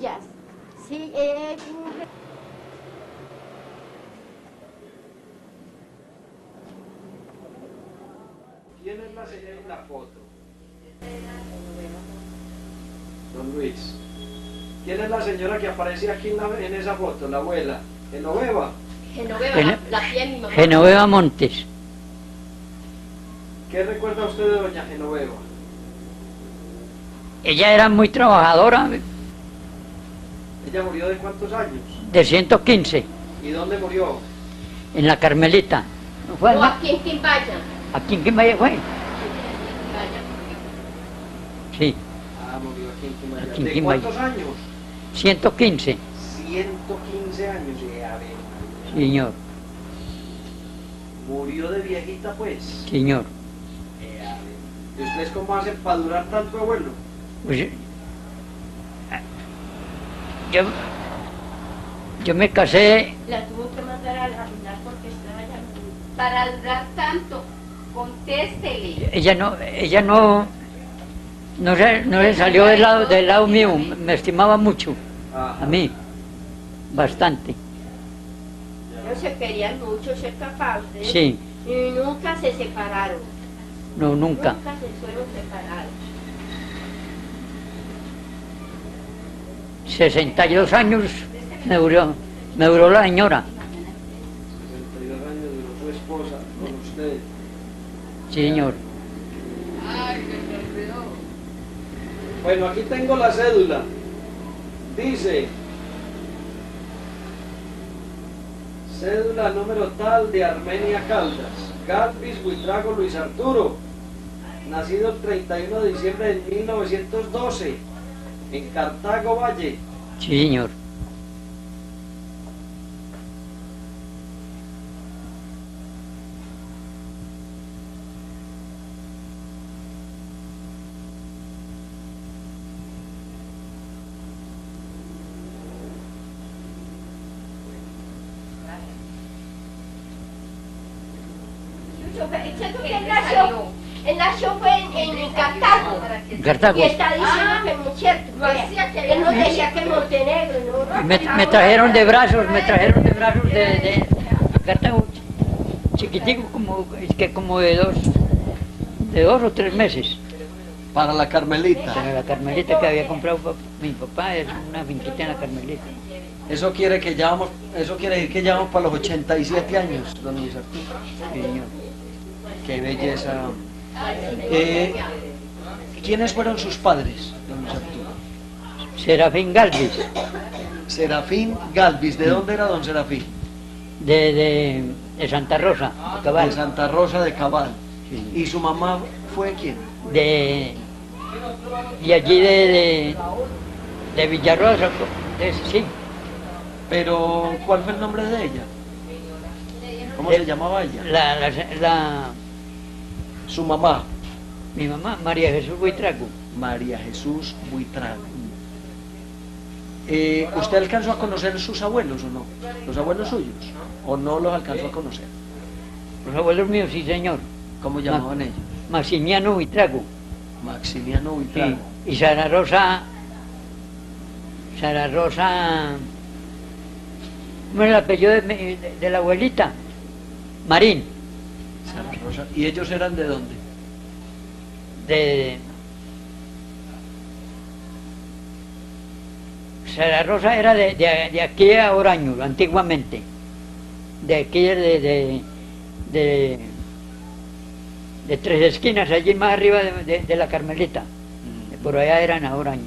Villas. Sí, ¿Quién es la señora en la foto? Don Luis. ¿Quién es la señora que aparece aquí en esa foto? La abuela. ¿Genoveva? Genoveva, la tía de mi mamá. Genoveva Montes. ¿Qué recuerda usted de doña Genoveva? Ella era muy trabajadora, ¿Ella murió de cuántos años? de 115, ¿Y dónde murió? en la Carmelita. ¿No fue, No, no? aquí en Quimbaya. ¿Aquí en Quimbaya fue? Sí, Ah, murió aquí en Quimbaya. Aquí en ¿De Quimbaya. cuántos años? 115, 115 años. A ver, señor, murió de viejita, pues. señor. A ver. ¿Y ustedes cómo hacen para durar tanto, abuelo? Pues, yo me casé, La tuvo que mandar a arruinar porque estaba ya muy... Para durar tanto, contéstele. ella no se salió del lado mío, me estimaba mucho, Ajá. a mí, bastante, No se querían mucho, ser capaz, ¿eh? sí, Y nunca se separaron. no, nunca. Nunca se fueron separados. 62 años me duró la señora, 62 años duró su esposa con usted. sí, señor. Bueno, aquí tengo la cédula. Dice, cédula número tal de Armenia Caldas, Galvis Buitrago Luis Arturo, nacido el 31 de diciembre de 1912, en Cartago Valle. Sí, señor. Él nació fue en Cartago. Cartago. Y está diciendo que no es cierto. Él no decía que Montenegro, ¿no? Me trajeron de brazos, de Cartago, chiquitico, como de dos o 3 meses. Para la Carmelita. Para la Carmelita que había comprado mi papá, es una finquita en la Carmelita. Eso quiere decir que ya vamos para los 87 años, don Luis Arturo. Sí, señor. Qué belleza. ¿Quiénes fueron sus padres, don Luis Arturo? Serafín Galvis, Serafín Galvis. ¿De dónde era don Serafín? de Santa Rosa, de Cabal. De Santa Rosa de Cabal. Sí. ¿Y su mamá fue quién? de allí de Villarrosa, sí, Pero, ¿cuál fue el nombre de ella? ¿Cómo se llamaba ella? Su mamá, mi mamá, María Jesús Buitrago. María Jesús Buitrago. ¿Usted alcanzó a conocer sus abuelos o no? ¿Los abuelos suyos? ¿O no los alcanzó a conocer? Los abuelos míos, sí, señor. ¿Cómo llamaban ellos? Maximiano Buitrago, Maximiano Buitrago. sí, y Sara Rosa, ¿cómo es el apellido de la abuelita? Marín, Sara Rosa. ¿Y ellos eran de dónde? Sara Rosa era de aquí a Oraño, antiguamente, de aquí de Tres Esquinas, allí más arriba de la Carmelita, por allá eran a Oraño.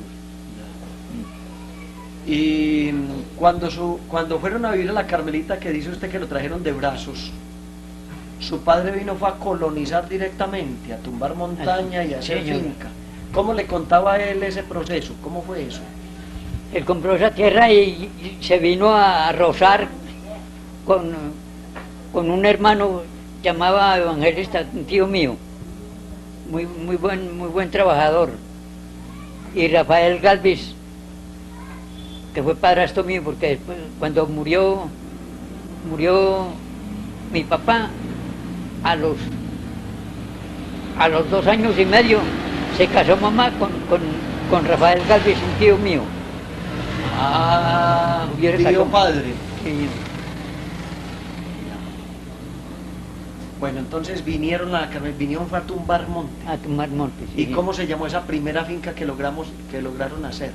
Y cuando fueron a vivir a la Carmelita, que dice usted que lo trajeron de brazos, su padre fue a colonizar directamente, a tumbar montaña y a hacer Sí, señor. finca. ¿Cómo le contaba a él ese proceso? ¿Cómo fue eso? Él compró esa tierra y se vino a rozar con un hermano llamaba Evangelista, un tío mío, muy buen trabajador, y Rafael Galvis, que fue padrastro mío, porque después, cuando murió mi papá, a los 2 años y medio se casó mamá con Rafael Galvis, un tío mío. Ah, Hubiera tío sacado. padre. Sí, Bueno, entonces vinieron vinieron fue a tumbar monte. a tomar montes. ¿Y cómo se llamó esa primera finca que lograron hacer?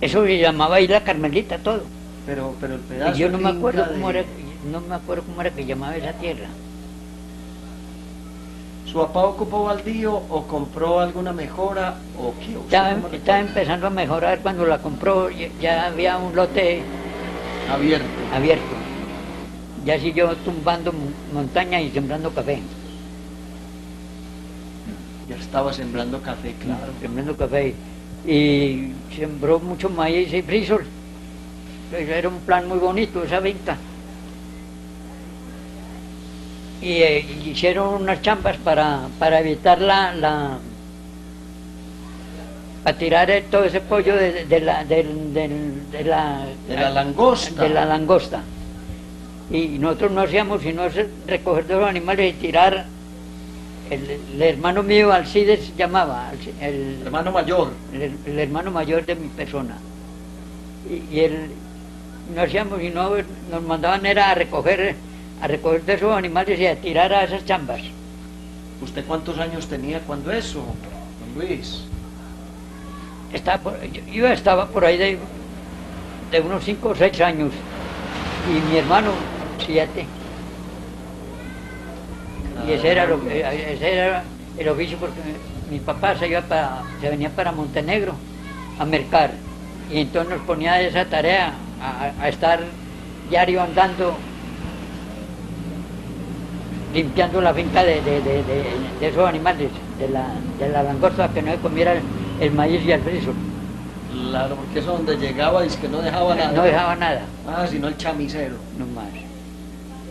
Eso se llamaba Isla Carmelita todo. Pero el pedazo Y yo no de me finca acuerdo de- cómo era, no me acuerdo cómo era que llamaba esa tierra. ¿Su papá ocupó baldío o compró alguna mejora o qué? ¿Usted Estaba, cómo estaba recuerda? empezando a mejorar cuando la compró, ya había un lote Abierto. abierto. Ya siguió tumbando montañas y sembrando café. Ya estaba sembrando café, claro. Sembrando café. Y sembró mucho maíz y frijol. Era un plan muy bonito esa venta. Y hicieron unas champas para evitar para tirar todo ese pollo de la langosta. de la langosta. Y nosotros no hacíamos sino recoger de los animales y tirar. El hermano mío, Alcides, se llamaba, el Hermano mayor. el hermano mayor de mi persona. Y él no hacíamos sino, nos mandaban era a recoger de esos animales y a tirar a esas chambas. ¿Usted cuántos años tenía cuando eso, don Luis? Yo estaba por ahí de unos 5 o 6 años y mi hermano 7. Y ese era el oficio, porque mi papá se venía para Montenegro a mercar y entonces nos ponía esa tarea a estar diario andando limpiando la finca de esos animales, de la langosta, que no se comiera el maíz y el frijol. Claro, porque eso donde llegaba es que no dejaba nada. No dejaba nada, Ah, sino el chamisero. no más.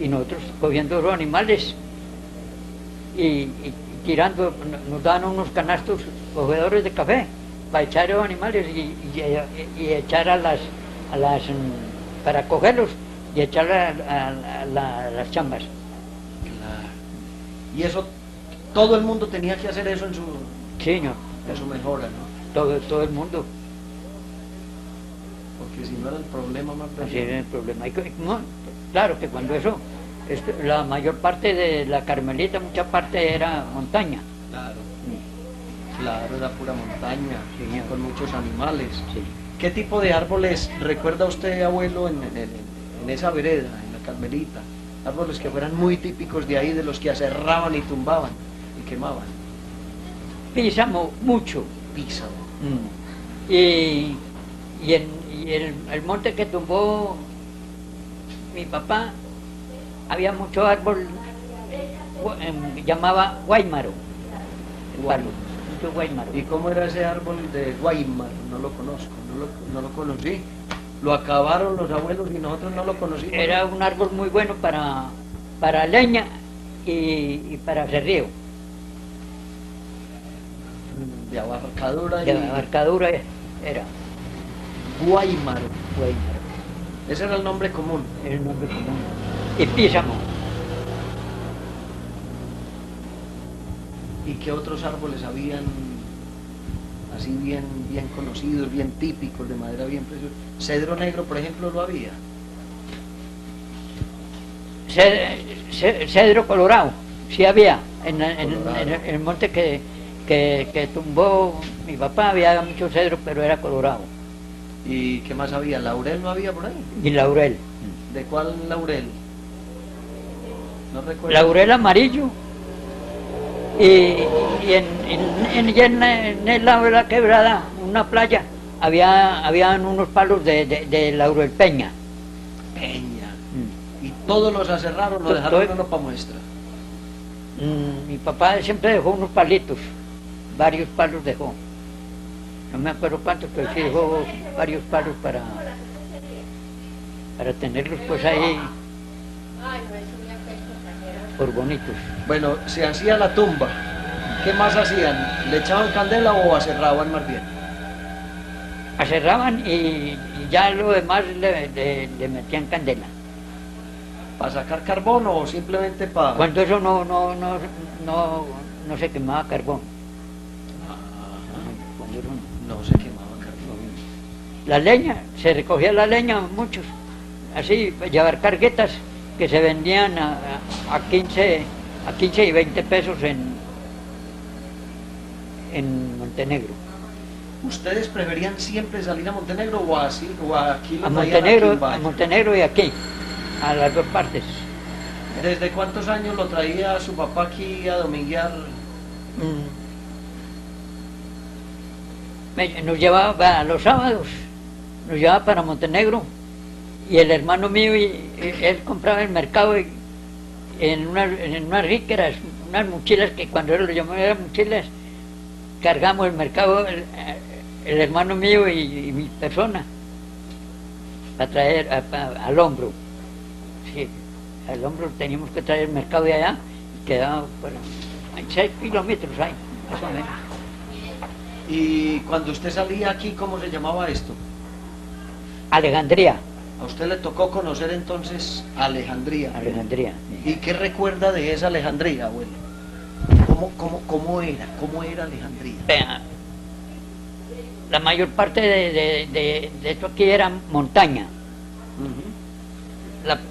Y nosotros cogiendo los animales y tirando, nos daban unos canastos cogedores de café para echar los animales y echar para cogerlos y echar a las chambas. Claro. Y eso, todo el mundo tenía que hacer eso en Sí, señor, su mejora, ¿no? todo el mundo. Porque si no era el problema más Así grande. era el problema. Claro que cuando la mayor parte de la Carmelita, mucha parte era montaña. Claro. Claro, era pura montaña, Sí, señor. con muchos animales. Sí. ¿Qué tipo de árboles recuerda usted, abuelo, en esa vereda, en la Carmelita? Árboles que fueran muy típicos de ahí, de los que aserraban y tumbaban y quemaban. Písamo mucho. Písamo. Y el monte que tumbó mi papá, había mucho árbol, llamaba guaymaro. Mucho guaymaro. ¿Y cómo era ese árbol de Guaymar? No lo conozco, no lo conocí. Lo acabaron los abuelos y nosotros no lo conocimos. Era un árbol muy bueno para leña y para cerrío. De abarcadura De y abarcadura era Guaymaro. guaymaro, Ese era el nombre común. era el nombre común. Y písamo. ¿Y qué otros árboles habían así bien conocidos, bien típicos, de madera bien preciosa? Cedro negro, por ejemplo, lo había. Cedro colorado, sí había. En Colorado. el monte que tumbó mi papá había mucho cedro, pero era colorado. ¿Y qué más había? ¿Laurel no había por ahí? Y laurel. ¿De cuál laurel? No recuerdo. Laurel amarillo. Y en el lado de la quebrada, una playa, habían unos palos de laurel peña. Peña. ¿Y todos los aserraron o To- dejaron to- uno para muestra? Mi papá siempre dejó unos palitos, varios palos dejó. No me acuerdo cuántos, pero sí dejó varios palos para tenerlos pues ahí por bonitos. Bueno, se hacía la tumba. ¿Qué más hacían? ¿Le echaban candela o aserraban más bien? Aserraban y ya lo demás le metían candela. ¿Para sacar carbón o simplemente para...? Cuando eso no se quemaba carbón. Cuando eso No se quemaba carbón. La leña, se recogía la leña, muchos, así, llevar carguetas que se vendían a 15 y 20 pesos en Montenegro. ¿Ustedes preferían siempre salir a Montenegro o así, o aquí lo A traían Montenegro, aquí en a Valle? Montenegro y aquí, a las dos partes. ¿Desde cuántos años lo traía su papá aquí a dominguear? Nos llevaba a los sábados, nos llevaba para Montenegro, y el hermano mío, él compraba en el mercado en unas ríqueras, unas mochilas, que cuando él lo llamaba eran mochilas, cargamos el mercado, el hermano mío y mi persona, para traer al hombro. Sí, al hombro teníamos que traer el mercado de allá, y quedaba por 6 kilómetros ahí, más o menos. Y cuando usted salía aquí, ¿cómo se llamaba esto? Alejandría. A usted le tocó conocer entonces Alejandría. Alejandría. Sí. ¿Y qué recuerda de esa Alejandría, abuelo? ¿Cómo era Alejandría? Vea, la mayor parte de esto aquí era montaña.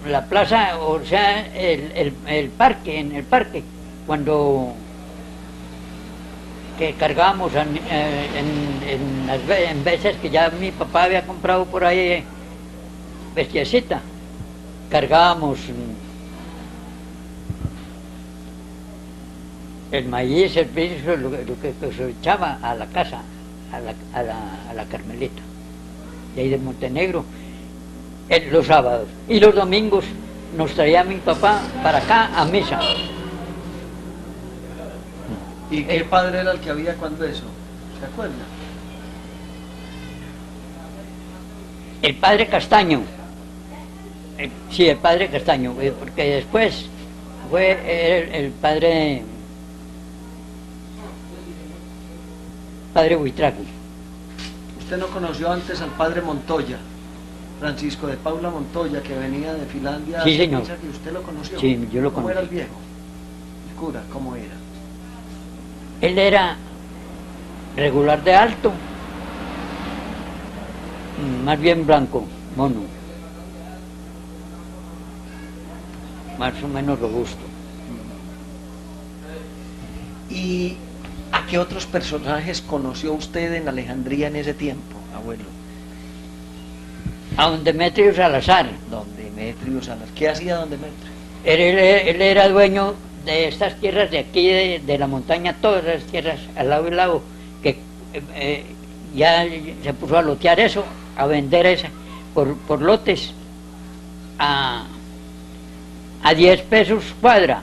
La plaza, o sea, el parque, en el parque, cuando que cargábamos en veces que ya mi papá había comprado por ahí bestiecita, cargábamos el maíz, el piso, lo que se echaba a la casa, a la Carmelita, de ahí de Montenegro, los sábados. Y los domingos nos traía mi papá para acá a misa. ¿Y qué padre era el que había cuando eso? ¿Se acuerda? El padre Castaño. Sí, el padre Castaño, porque después fue el padre Buitrago. ¿Usted no conoció antes al padre Montoya, Francisco de Paula Montoya, que venía de Finlandia? Sí, señor. ¿Que usted lo conoció? Sí, yo lo ¿Cómo conocí. era el viejo? El cura, ¿cómo era? Él era regular de alto, más bien blanco, mono, más o menos robusto. ¿Y a qué otros personajes conoció usted en Alejandría en ese tiempo, abuelo? A don Demetrio Salazar. Don Demetrio Salazar. ¿Qué hacía don Demetrio? Él era dueño de estas tierras de aquí, de la montaña, todas las tierras al lado y lado, que ya se puso a lotear eso, a vender eso por lotes a 10 pesos cuadra.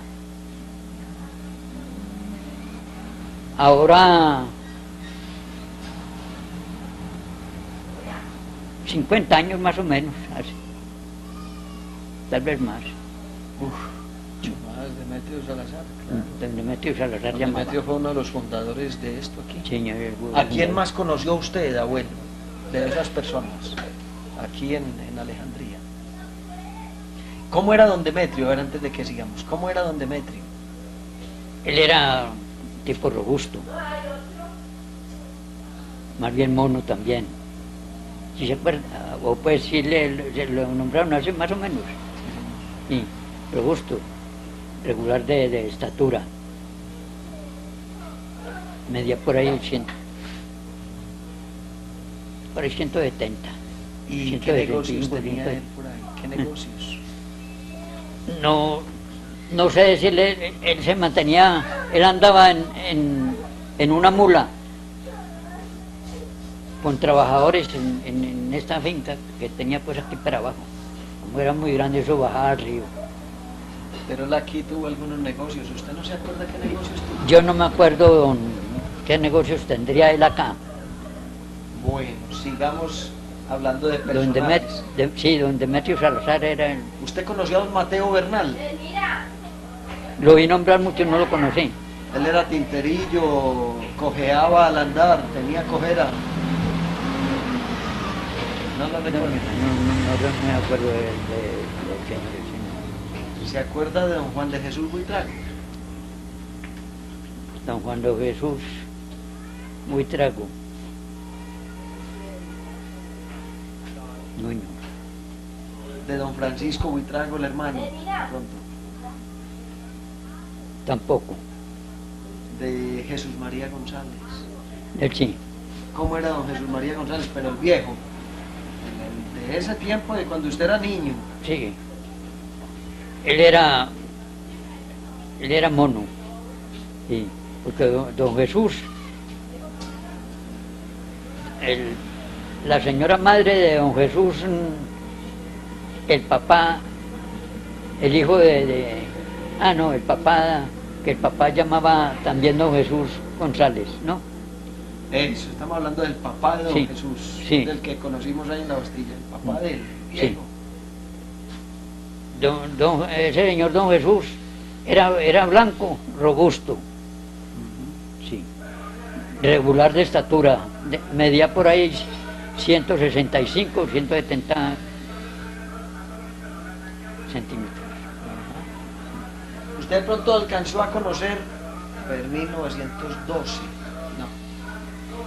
Ahora 50 años más o menos, así. Tal vez más. Demetrio Salazar, claro. Don Demetrio Salazar Don llamaba. Demetrio fue uno de los fundadores de esto aquí. Señor, ¿A quién más conoció usted, abuelo, de esas personas, aquí en Alejandría? ¿Cómo era don Demetrio? A ver, antes de que sigamos, ¿cómo era don Demetrio? Él era un tipo robusto, más bien mono también. Si se acuerda, o pues si lo nombraron así más o menos. Sí, robusto, regular de estatura. Medía por ahí 170. ¿Y 125, qué negocios tenía 120. él por ahí? ¿Qué negocios? No sé si él se mantenía, él andaba en una mula con trabajadores en esta finca que tenía pues aquí para abajo. Como era muy grande eso, bajaba al río. Pero él aquí tuvo algunos negocios. ¿Usted no se acuerda qué negocios tuvo? Yo no me acuerdo qué negocios tendría él acá. Bueno, sigamos hablando de personajes. Don Demetrio Salazar era el... ¿Usted conoció a don Mateo Bernal? Lo vi nombrar mucho, no lo conocí. Él era tinterillo, cojeaba al andar, tenía cojera. ¿No lo No recuerda? me acuerdo de señores. ¿Se acuerda de don Juan de Jesús Buitrago? Don Juan de Jesús Buitrago. No, no, De don Francisco Buitrago, el hermano, de pronto. tampoco. De Jesús María González. Él sí. ¿Cómo era don Jesús María González? Pero el viejo. De ese tiempo, de cuando usted era niño. Sí. Él era mono. Sí. Porque don Jesús, la señora madre de don Jesús, el papá, el hijo no, el papá, que el papá llamaba también don Jesús González, ¿no? Eso, estamos hablando del papá de don Sí, Jesús, sí. del que conocimos ahí en la Bastilla, el papá del Sí. viejo. Ese señor don Jesús era blanco, robusto, sí, regular de estatura, medía por ahí 165, 170 centímetros. Usted de pronto alcanzó a conocer en 1912, no,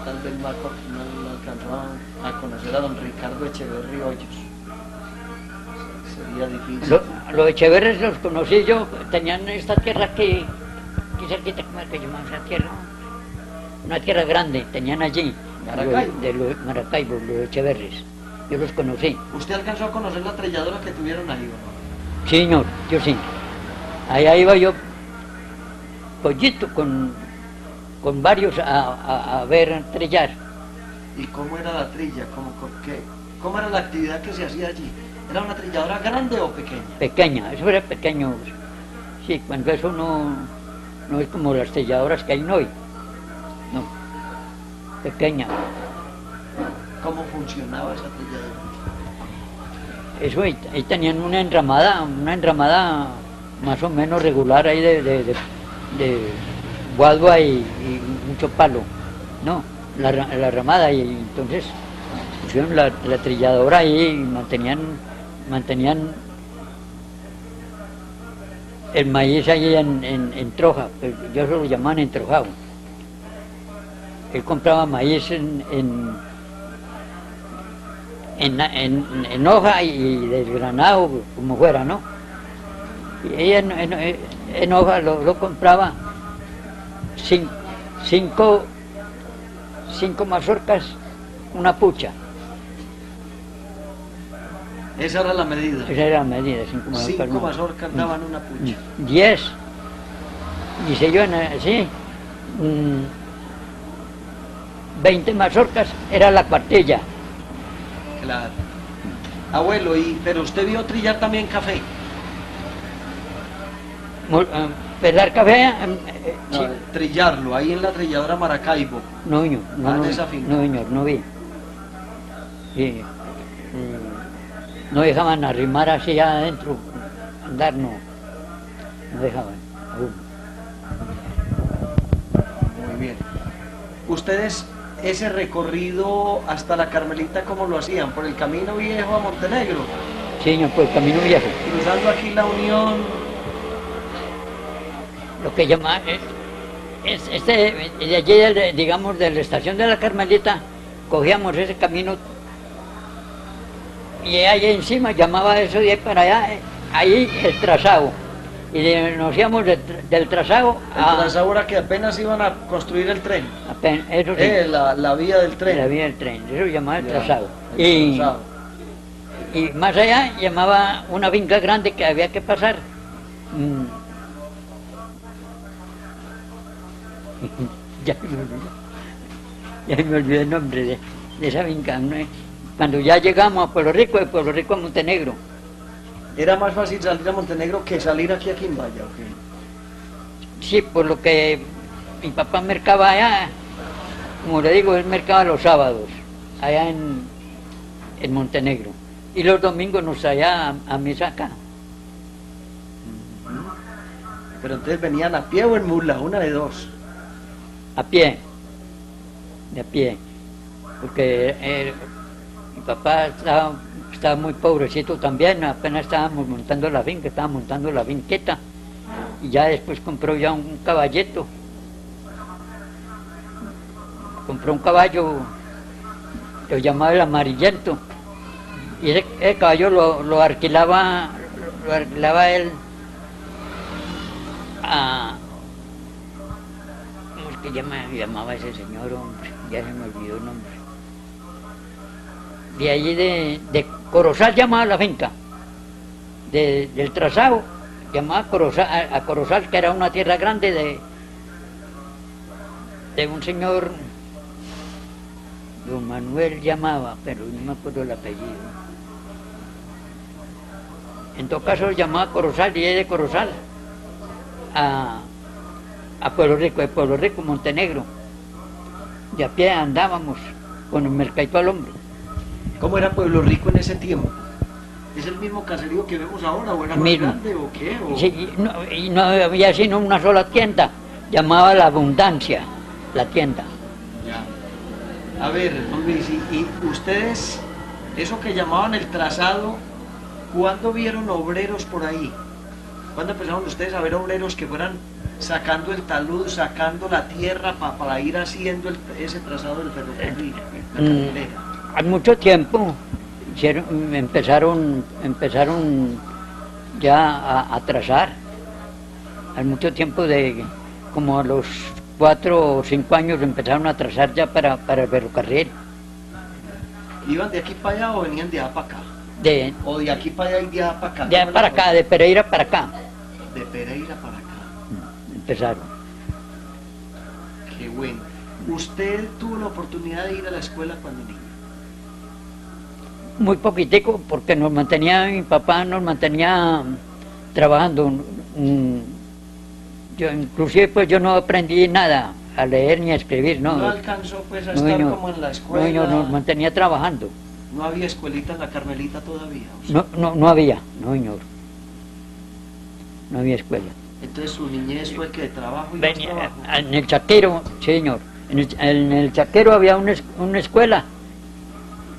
tal vez no alcanzó a conocer a don Ricardo Echeverri Hoyos. Sería difícil. Los Echeverres los conocí yo, tenían esta tierra aquí cerquita, ¿cómo es que llamaban esa tierra? Una tierra grande, tenían allí, Maracaibo. de los Maracaibo, los Echeverres, yo los conocí. ¿Usted alcanzó a conocer la trelladora que tuvieron ahí o no? Sí, señor, yo sí. Allá iba yo, pollito, con varios a ver trillar. ¿Y cómo era la trilla? ¿Cómo era la actividad que se hacía allí? ¿Era una trilladora grande o pequeña? Pequeña, eso era pequeño. Sí, cuando eso no es como las trilladoras que hay hoy. No, pequeña. ¿Cómo funcionaba esa trilladora? Eso ahí tenían una enramada más o menos regular ahí de guadua y mucho palo, ¿no? La ramada, y entonces pusieron la trilladora ahí y mantenían el maíz ahí en troja, yo se lo llamaban entrojado. Él compraba maíz en hoja y desgranado, como fuera, ¿no? Y ella en hoja lo compraba cinco mazorcas, una pucha. Esa era la medida. Esa era la medida, 5 mazorcas. 5 mazorcas daban una pucha. 10, dice yo, sí, 20 mazorcas era la cuartilla. Claro. Abuelo, pero usted vio trillar también café. Pelar café, No, sí. trillarlo, ahí en la trilladora Maracaibo. No, señor, En esa finca. no, señor, no vi. Sí, no dejaban arrimar así adentro, andar no dejaban aún. Muy bien. ¿Ustedes ese recorrido hasta la Carmelita cómo lo hacían? ¿Por el camino viejo a Montenegro? Sí, señor, por el camino viejo. Cruzando aquí la Unión. Lo que llaman, de allí, digamos, de la estación de la Carmelita, cogíamos ese camino y ahí encima llamaba eso de ahí para allá, ahí el trazado. Y nos íbamos del trazado El trazado era que apenas iban a construir el tren. eso sí, La vía del tren. la vía del tren, eso llamaba el Ya, trazado. el trazado. Y más allá llamaba una finca grande que había que pasar. Ya me olvidé el nombre de esa finca, ¿no? Cuando ya llegamos a Pueblo Rico, de Pueblo Rico a Montenegro. Era más fácil salir a Montenegro que salir aquí a Quimbaya, ¿o qué? Sí, por lo que mi papá mercaba allá, como le digo, él mercaba los sábados, allá en Montenegro. Y los domingos nos traía a misa acá. Pero entonces venían a pie o en mula, una de dos. A pie, de a pie, porque mi papá estaba muy pobrecito también, apenas estábamos montando la finca, estaba montando la finqueta, y ya después compró ya un caballito, compró un caballo, lo llamaba el amarillento, Y ese caballo lo alquilaba él a... ¿Cómo es que llamaba ese señor, hombre? Ya se me olvidó el nombre. De allí de Corozal llamaba la finca. Del trazado llamaba a Corozal, que era una tierra grande de un señor, don Manuel llamaba, pero no me acuerdo el apellido. En todo caso llamaba Corozal, y de Corozal a Pueblo Rico, de Pueblo Rico, Montenegro. Y a pie andábamos con el mercadito al hombro. ¿Cómo era Pueblo Rico en ese tiempo? ¿Es el mismo caserío que vemos ahora o era más grande o qué? Sí, y no había sino una sola tienda, llamaba La Abundancia, la tienda. Ya. A ver, don Luis, y ustedes, eso que llamaban el trazado, ¿cuándo vieron obreros por ahí? ¿Cuándo empezaron ustedes a ver obreros que fueran sacando el talud, sacando la tierra para ir haciendo ese trazado del ferrocarril, la carrilera? Al mucho tiempo empezaron ya a trazar. Al mucho tiempo, como a los 4 o 5 años empezaron a trazar ya para el ferrocarril. ¿Iban de aquí para allá o venían de allá para acá? ¿O de aquí para allá y de allá para acá? De allá para acá, de Pereira para acá. De Pereira para acá. Empezaron. Qué bueno. ¿Usted tuvo la oportunidad de ir a la escuela cuando niño? Muy poquitico, porque mi papá nos mantenía trabajando. Yo inclusive pues yo no aprendí nada a leer ni a escribir, ¿no? ¿No alcanzó pues a estar como en la escuela? No, nos mantenía trabajando. ¿No había escuelita en la Carmelita todavía? No había, no, señor. No había escuela. Entonces su niñez fue que de trabajo y más trabajo. En el Chaquero, sí, señor. En el Chaquero había una escuela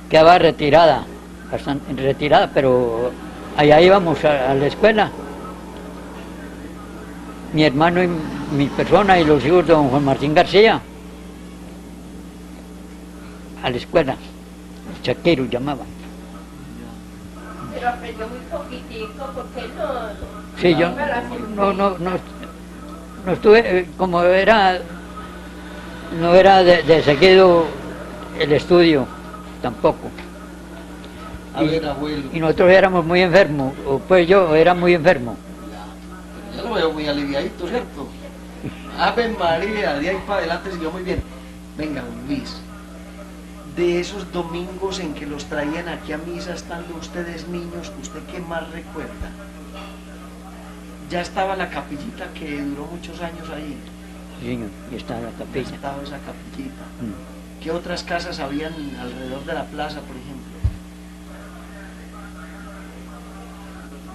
que estaba retirada, bastante retirada, pero allá íbamos a la escuela. Mi hermano y mi persona y los hijos de don Juan Martín García, a la escuela, el Chaquero llamaban. Pero aprendió muy poquitico, porque no... Sí, yo no estuve, como era, no era de seguido el estudio, tampoco. A ver, abuelo. Y nosotros éramos muy enfermos, o pues yo era muy enfermo. Ya lo veo muy aliviadito, ¿cierto? Ave María, de ahí para adelante siguió muy bien. Venga, don Luis, de esos domingos en que los traían aquí a misa estando ustedes niños, ¿usted qué más recuerda? Ya estaba la capillita que duró muchos años ahí. Sí, señor, y estaba la capilla. Ya estaba esa capillita. ¿Qué otras casas habían alrededor de la plaza, por ejemplo?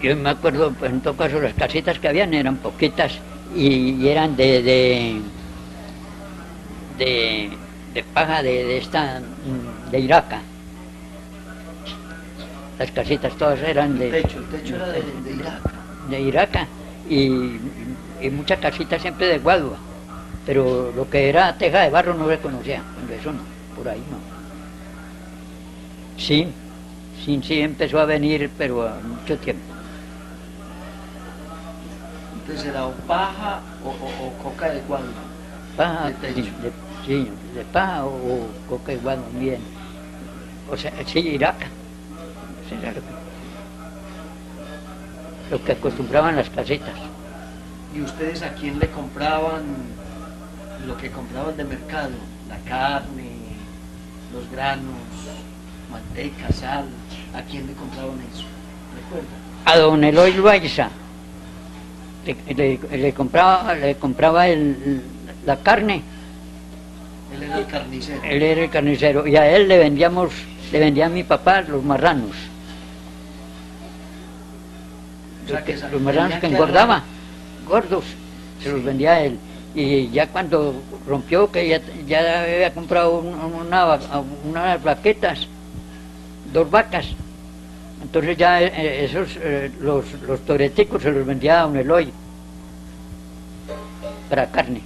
Yo me acuerdo, pues, en todo caso, las casitas que habían eran poquitas y eran de paja de Iraca. Las casitas todas eran El techo era de Iraca. De Iraca y muchas casitas siempre de guadua, pero lo que era teja de barro no se conocía, eso no, por ahí no. Sí empezó a venir, pero a mucho tiempo. Entonces era o paja o coca de guadua. Paja, de techo. de paja o coca de guadua, bien. O sea, sí, Iraca. Sí, claro. Lo que acostumbraban las casitas. ¿Y ustedes a quién le compraban lo que compraban de mercado? La carne, los granos, manteca, sal. ¿A quién le compraban eso? ¿Recuerdan? A don Eloy Loaiza le compraba la carne. Él era el carnicero. Él era el carnicero y a él le vendía a mi papá los marranos. O sea, Los marranos que engordaba, gordos, se los vendía a él. Y ya cuando rompió, que ya había comprado unas vaquetas, 2 vacas, entonces ya los toreticos se los vendía a don Eloy para carne.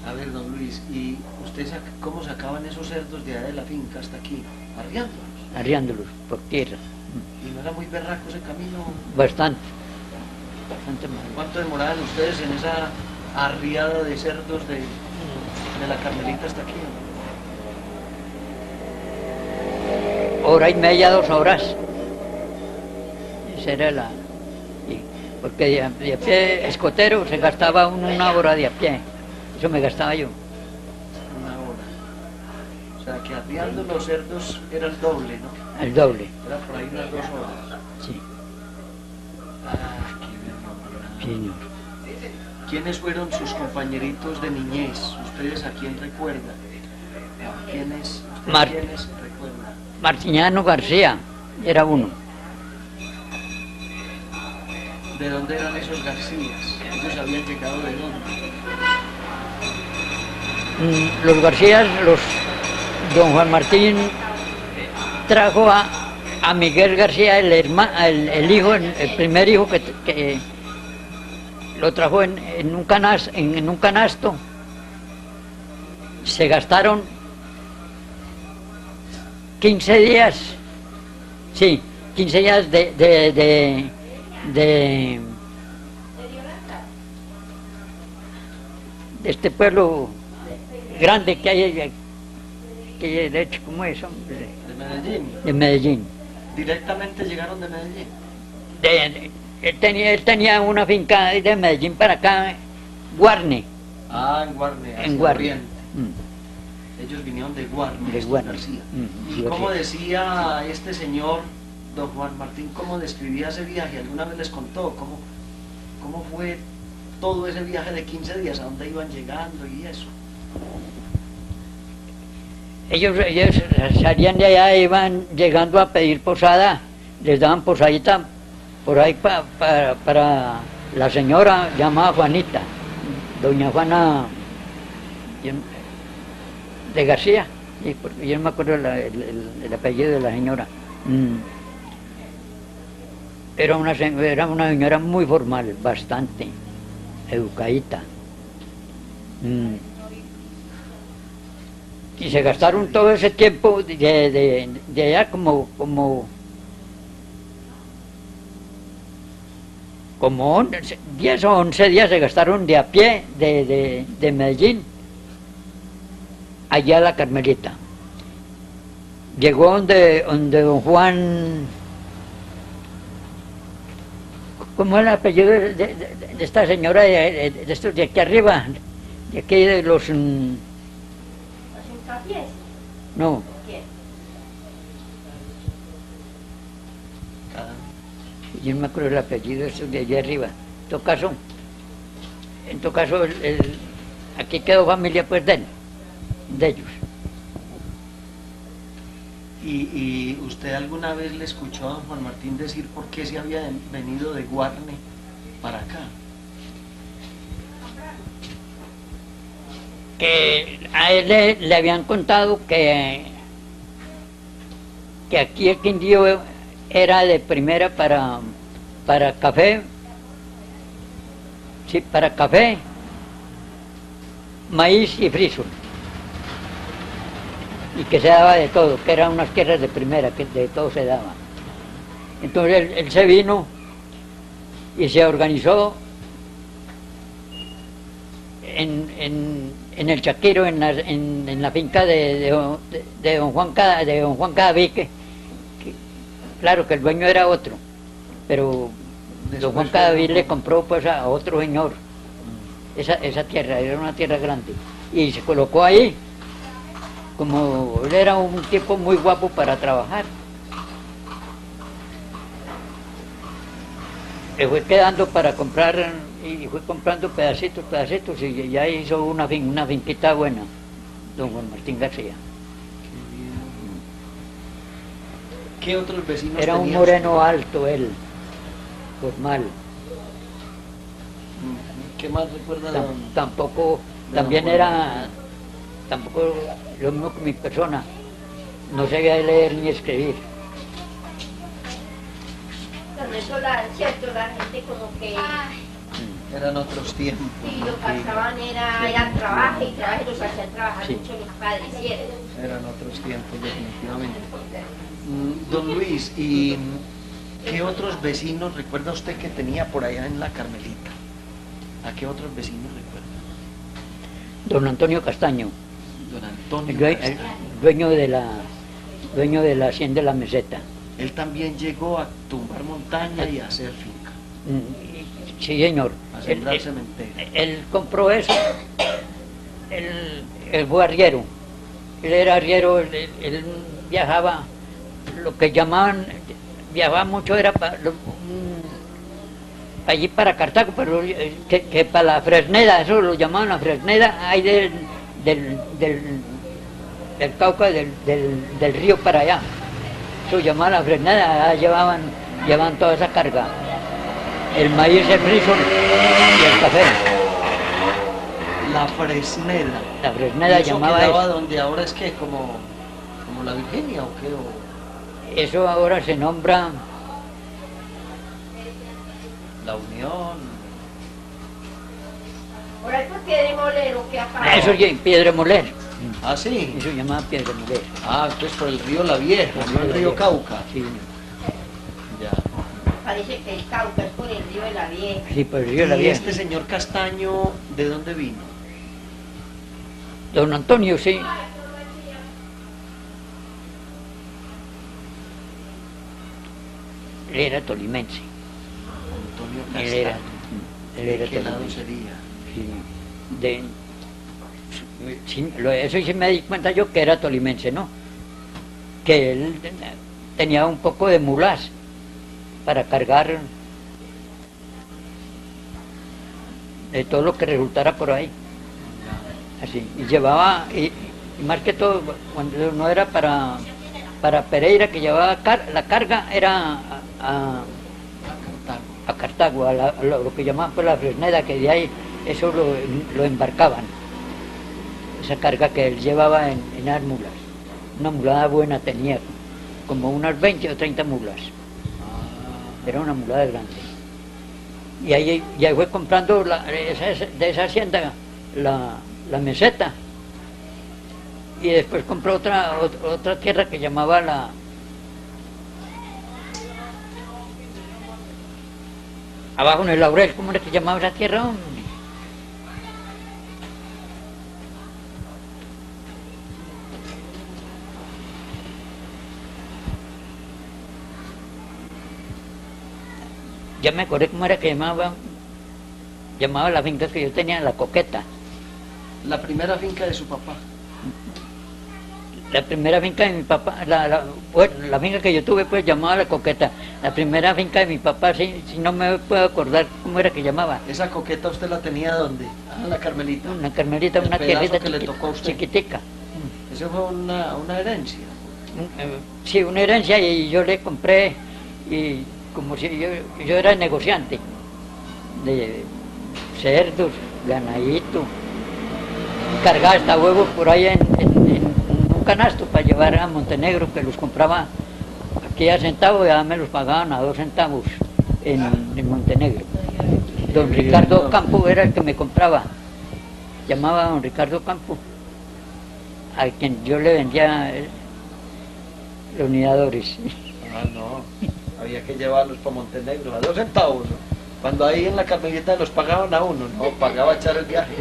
A ver, don Luis, ¿y ustedes cómo sacaban esos cerdos de allá de la finca hasta aquí? ¿Arriándolos? arriándolos por tierra. ¿Y no era muy berraco ese camino? Bastante mal. ¿Cuánto demoraban ustedes en esa arriada de cerdos de la Carmelita hasta aquí? Hora y media, 2 horas. Esa era la... Porque de a pie escotero se gastaba 1 hora de a pie. Eso me gastaba yo. 1 hora. O sea que arriando los cerdos era el doble, ¿no? El doble. Era por ahí unas 2 horas. Sí, Ah, qué bien. señor. ¿Quiénes fueron sus compañeritos de niñez? ¿Ustedes a quién recuerdan? ¿Quiénes recuerdan? Martiñano García era uno. ¿De dónde eran esos Garcías? ¿Ellos habían llegado de dónde? Los Garcías, don Juan Martín trajo a Miguel García, el hijo, el primer hijo que lo trajo en un canasto. Se gastaron 15 días, sí, 15 días de este pueblo grande que hay de hecho, ¿cómo es, hombre? ¿De Medellín? De Medellín. ¿Directamente llegaron de Medellín? Él tenía una finca de Medellín para acá, Guarne. Ah, en Guarne, hacia En Guarne. Oriente. Ellos vinieron de Guarne, De estos Guarne. García. Sí, ¿Y cómo García. decía este señor, don Juan Martín, cómo describía ese viaje? ¿Alguna vez les contó cómo fue todo ese viaje de 15 días? ¿A dónde iban llegando y eso? Ellos salían de allá, iban llegando a pedir posada, les daban posadita por ahí para la señora llamada Juanita, doña Juana de García, porque yo no me acuerdo el apellido de la señora. Era una señora muy formal, bastante educadita. Y se gastaron todo ese tiempo de allá como 10 o 11 días se gastaron de a pie de Medellín allá a la Carmelita. Llegó donde don Juan, ¿cómo es el apellido de esta señora de estos de aquí arriba? De aquí de los... ¿Los hincapiés? no, ¿Quién? yo no me acuerdo el apellido de estos de allá arriba. En todo caso, aquí quedó familia pues de ellos. ¿Y usted alguna vez le escuchó a don Juan Martín decir por qué se había venido de Guarne para acá? Que a él le habían contado que aquí el Quindío era de primera para café, sí, para café, maíz y frijol, y que se daba de todo, que eran unas tierras de primera, que de todo se daba. Entonces él se vino y se organizó en el Chaquiro, en la finca de don Juan Cadavid, claro que el dueño era otro, pero don Juan Cadavid le compró pues a otro señor esa tierra, era una tierra grande, y se colocó ahí, como él era un tipo muy guapo para trabajar. Le fue quedando para comprar, y fue comprando pedacitos, y ya hizo una finquita buena, don Juan Martín García. ¿Qué otros vecinos Era un tenía moreno usted? alto él, formal. ¿Qué más recuerda de don? Tampoco, también Juan era, tampoco lo mismo que mi persona, no sabía leer ni escribir. Con eso cierto, la gente como que Eran otros tiempos. Sí, lo pasaban era trabajo y trabajo, los hacían trabajar Sí. mucho los padres, ¿cierto? Eran otros tiempos, definitivamente. Don Luis, ¿y qué otros vecinos recuerda usted que tenía por allá en la Carmelita? ¿A qué otros vecinos recuerda? Don Antonio Castaño, Don Antonio el Castaño. dueño de la hacienda de la Meseta. Él también llegó a tumbar montaña y a hacer finca, Sí, señor. a sembrar Él, cementerio. él compró eso, él fue arriero. Él era arriero, él viajaba, lo que llamaban, viajaba mucho era para allí para Cartago, pero que para la Fresneda, eso lo llamaban la Fresneda, ahí del Cauca, del río para allá. Eso llamaban la Fresneda, allá llevaban toda esa carga. El maíz, el friso y el café. La Fresneda. La Fresneda ¿Y eso llamaba quedaba eso. donde ahora es que como la Virginia o qué? Eso ahora se nombra La Unión. Por ahí por Piedremoler o qué aparte. eso es Piedremoler. Ah, sí. Eso se llamaba Piedremoler. Ah, entonces por el río La Vieja, no el río Cauca. Sí, Ya. Parece que el Cauca es por el río de la Vieja. sí, por el río de la ¿Y Vieja. este señor Castaño de dónde vino? Don Antonio, sí. Él era tolimense. Antonio Él era, Castaño. él era ¿De qué lado tolimense. sería? Sí, eso sí me di cuenta yo que era tolimense, ¿no? Que él tenía un poco de mulas para cargar de todo lo que resultara por ahí. Así, y llevaba, y más que todo, cuando no era para Pereira, que llevaba la carga, era a Cartago, lo que llamaban pues la Fresneda, que de ahí eso lo embarcaban, esa carga que él llevaba en las mulas. Una mulada buena tenía, como unas 20 o 30 mulas, era una mulada grande. Y ahí fue comprando de esa hacienda la Meseta, y después compró otra tierra que llamaba abajo en el Laurel. ¿Cómo era que llamaba esa tierra, hombre? Ya me acordé cómo era que llamaba la finca que yo tenía, La Coqueta. La primera finca de su papá. La primera finca de mi papá, bueno, la finca que yo tuve pues llamaba La Coqueta. La primera finca de mi papá, si no me puedo acordar cómo era que llamaba. ¿Esa coqueta usted la tenía dónde? Ah, la Carmelita. Una Carmelita, El una pedazo tierrita que le tocó a usted. chiquitica. Eso fue una herencia. Sí, una herencia, y yo le compré, y como si yo era negociante de cerdos, ganadito, cargaba hasta huevos por ahí en un canasto para llevar a Montenegro, que los compraba aquí a centavos y ya me los pagaban a 2 centavos en Montenegro. Don Ricardo Campo era el que me compraba, llamaba a don Ricardo Campo, a quien yo le vendía los unidadores. Ah, no. Había que llevarlos para Montenegro a 2 centavos. Cuando ahí en la Carmelita los pagaban a uno, no, pagaba echar el viaje.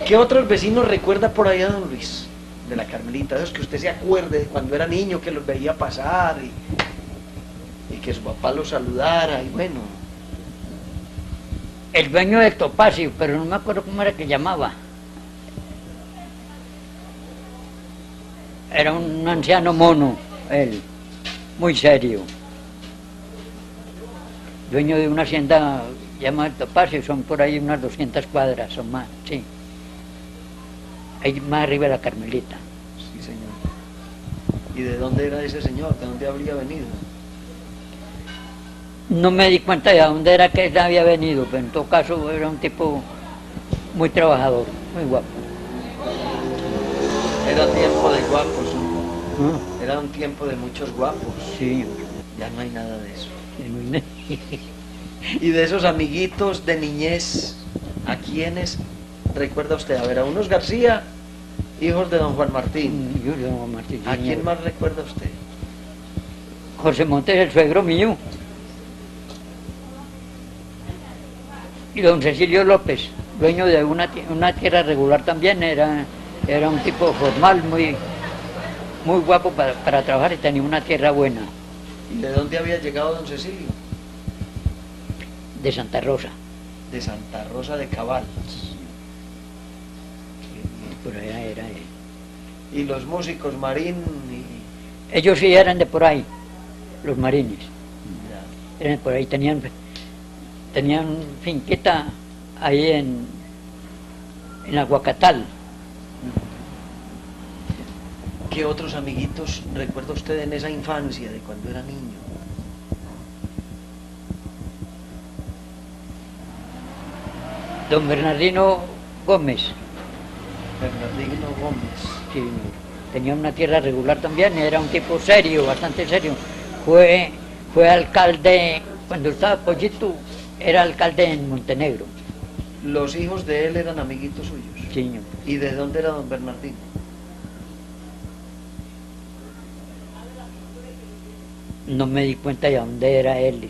¿Qué otros vecinos recuerda por allá, don Luis? De la Carmelita, esos que usted se acuerde de cuando era niño, que los veía pasar y que su papá los saludara, y bueno. El dueño del Topacio, pero no me acuerdo cómo era que llamaba. Era un anciano mono, él, muy serio. Dueño de una hacienda llamada El Topacio, son por ahí unas 200 cuadras o más, sí. Ahí más arriba de la Carmelita. Sí, señor. ¿Y de dónde era ese señor? ¿De dónde habría venido? No me di cuenta de dónde era que él había venido, pero en todo caso era un tipo muy trabajador, muy guapo. Era tiempo de guapos, ¿no? ¿No? Era un tiempo de muchos guapos. Sí, Ya no hay nada de eso. Y de esos amiguitos de niñez, ¿a quiénes recuerda usted? A ver, a unos García, hijos de don Juan Martín. Yo, don Martín, ¿A señor. quién más recuerda usted? José Montes, el suegro mío. Y don Cecilio López, dueño de una tierra regular también, era un tipo formal, muy guapo para trabajar y tenía una tierra buena, ¿Y de dónde había llegado don Cecilio? de Santa Rosa. De Santa Rosa de Cabal. Por allá era él. Y los músicos Marín y... Ellos sí eran de por ahí, los marines. Ya. Eran por ahí, tenían finquita ahí en Aguacatal. ¿Qué otros amiguitos recuerda usted en esa infancia de cuando era niño? Don Bernardino Gómez, Bernardino Gómez. sí, tenía una tierra regular también, era un tipo serio, bastante serio. Fue alcalde, cuando estaba Pollito, era alcalde en Montenegro. Los hijos de él eran amiguitos suyos. Sí, señor. ¿Y de dónde era don Bernardino? No me di cuenta de dónde era él.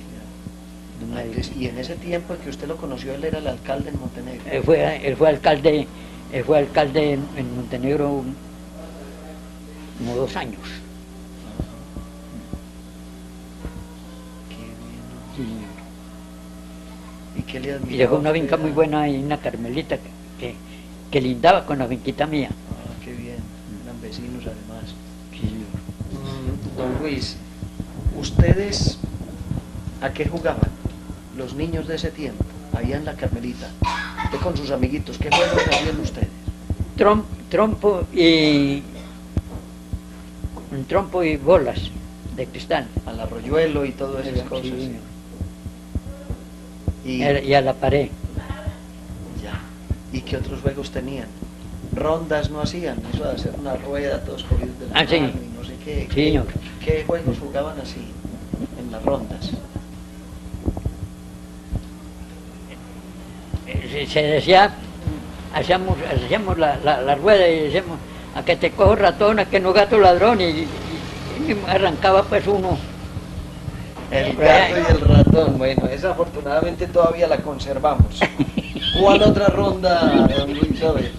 No me di- Y en ese tiempo en que usted lo conoció, él era el alcalde en Montenegro. Él fue alcalde en Montenegro como 2 años. Qué bien. Sí, señor. ¿Y qué le admiraba? Y dejó una a usted finca muy buena ahí, una Carmelita, que lindaba con la finquita mía. Ah, qué bien. Eran vecinos además. Sí, señor. Don Luis, ¿ustedes a qué jugaban? Los niños de ese tiempo, allá en la Carmelita. Usted con sus amiguitos, ¿qué juegos hacían ustedes? Trompo y bolas de cristal. Al arroyuelo y todas esas Sí, cosas. señor. Y, Y a la pared. ya. ¿Y qué otros juegos tenían? ¿Rondas no hacían? Eso de hacer una rueda, todos cogidos de la Ah, sí. mano y no sé qué. Sí, señor. ¿Qué juegos jugaban así en las rondas? Se decía, hacíamos la rueda y decíamos, a que te cojo ratón, a que no gato ladrón, y arrancaba pues uno. El gato y el ratón. Bueno, esa afortunadamente todavía la conservamos. ¿Cuál otra ronda, don Luis? A ver.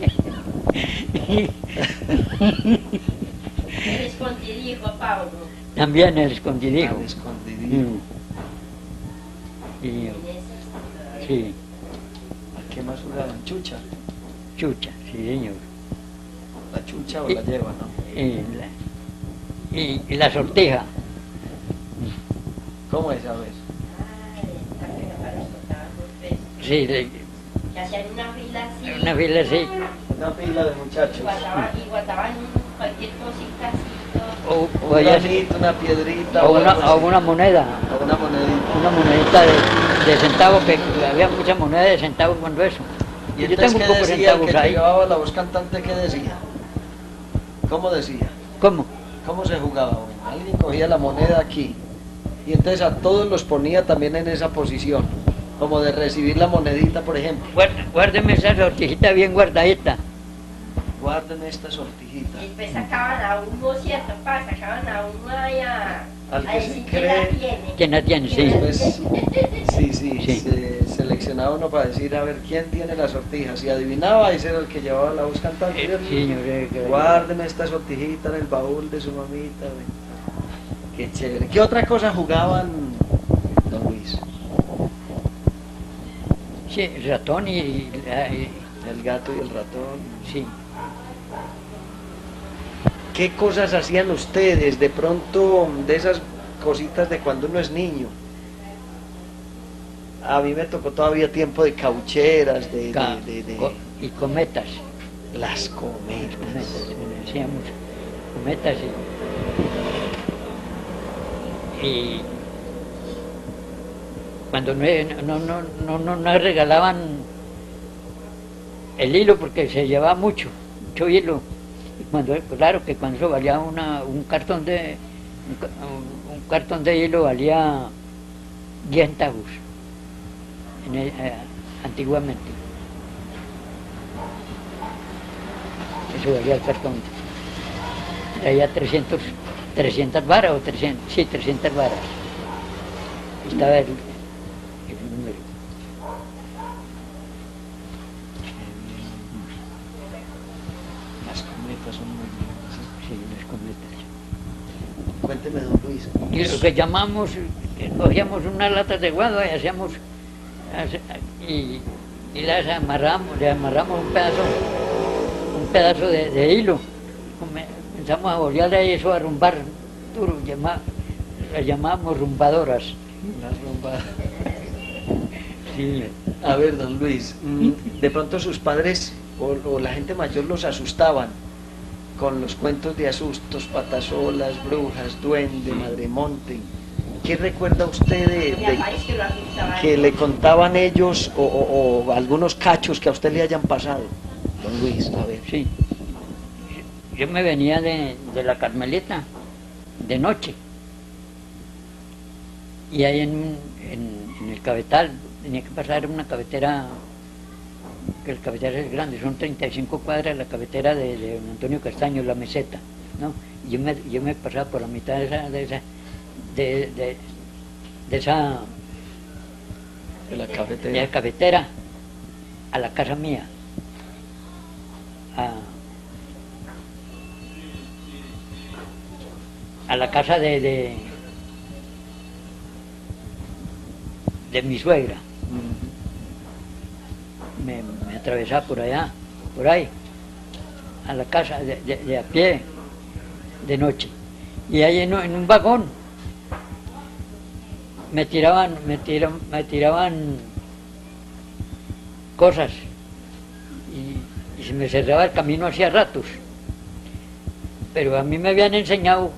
El escondidijo, Pablo. También el escondidijo. Al escondidijo. Y, sí, ¿A qué más jugaban? ¿Chucha? chucha, sí señor. ¿La chucha o la lleva, no? Y la sortija. ¿Cómo es? A ver. Sí, Que hacían una fila así. una fila así. Una fila de muchachos. Y guardaban cualquier cosita así. todo. O, Un podía- granito, una piedrita o algo así. una moneda. O una monedita. Una monedita de centavo, que había mucha moneda de centavo cuando eso. ¿Y Yo entonces tengo un qué poco de decía el centavos que ahí. llevaba la voz cantante? ¿Qué decía? ¿Cómo decía? ¿Cómo? ¿Cómo se jugaba? Bueno, alguien cogía la moneda aquí y entonces a todos los ponía también en esa posición, como de recibir la monedita, por ejemplo. Guárdeme esa sortijita bien guardadita. Guarden esta sortijita. Y después sacaban a uno, ¿cierto? Sacaban a uno ahí Al a que se decir que la cree. tiene. ¿Quién la tiene? Sí. Después, sí, Sí. se seleccionaba uno para decir a ver quién tiene la sortija. Si adivinaba, ese era el que llevaba la voz cantante. ¿cierto? Sí, señor. Guarden esta sortijita en el baúl de su mamita. Ve. Qué chévere. ¿Qué otra cosa jugaban, don Luis? Sí, el ratón y El gato y el ratón. sí. ¿Qué cosas hacían ustedes de pronto de esas cositas de cuando uno es niño? A mí me tocó todavía tiempo de caucheras, de Y cometas. las cometas. Decíamos cometas y cuando no regalaban el hilo porque se llevaba mucho hilo. Y cuando, claro que cuando eso valía un cartón un cartón de hilo valía 10 centavos. antiguamente. Eso valía el cartón. Traía 300 varas o 300, sí, 300 varas. Estaba el número. Las cometas son muy lindas. Sí, las cometas. Cuénteme, don Luis. Y lo que llamamos, cogíamos unas latas de guado y hacíamos, y las amarramos, le amarramos un pedazo de hilo. Comenzamos a bolearle eso, a rumbar duro, las llamábamos rumbadoras. Las rumbadas. Sí. A ver, don Luis, de pronto sus padres o la gente mayor los asustaban con los cuentos de asustos, patasolas, brujas, duende, madremonte. ¿Qué recuerda usted que le contaban ellos o algunos cachos que a usted le hayan pasado? Don Luis, a ver. Sí. Yo me venía de la Carmelita de noche. Y ahí en el Cabetal tenía que pasar una cabetera, que el Cabetal es grande, son 35 cuadras la cabetera de don Antonio Castaño, la meseta, ¿no? Y yo me pasaba por la mitad de la cafetera. de la cabetera a la casa mía. A la casa de mi suegra. Me atravesaba por allá, por ahí, a la casa de a pie, de noche. Y ahí en un vagón me tiraban cosas y se me cerraba el camino hacía ratos. Pero a mí me habían enseñado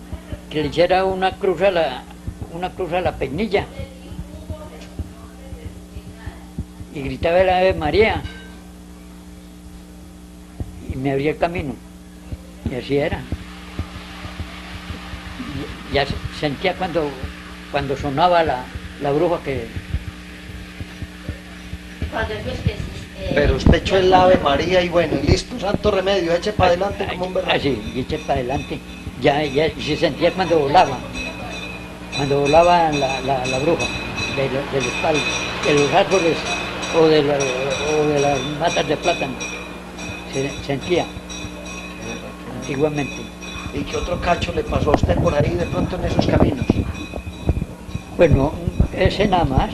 que le hiciera una cruz a la peinilla y gritaba el Ave María y me abría el camino, y así era. Ya sentía cuando sonaba la bruja que... Cuando fuiste, Pero usted echó el Ave María y bueno, y listo, santo remedio, eche para adelante como un berraco. Así, y eché para adelante. Ya, y se sentía cuando volaba la bruja de los palos, de los árboles o de las matas de plátano. Se sentía antiguamente. ¿Y qué otro cacho le pasó a usted por ahí de pronto en esos caminos? Bueno, ese nada más.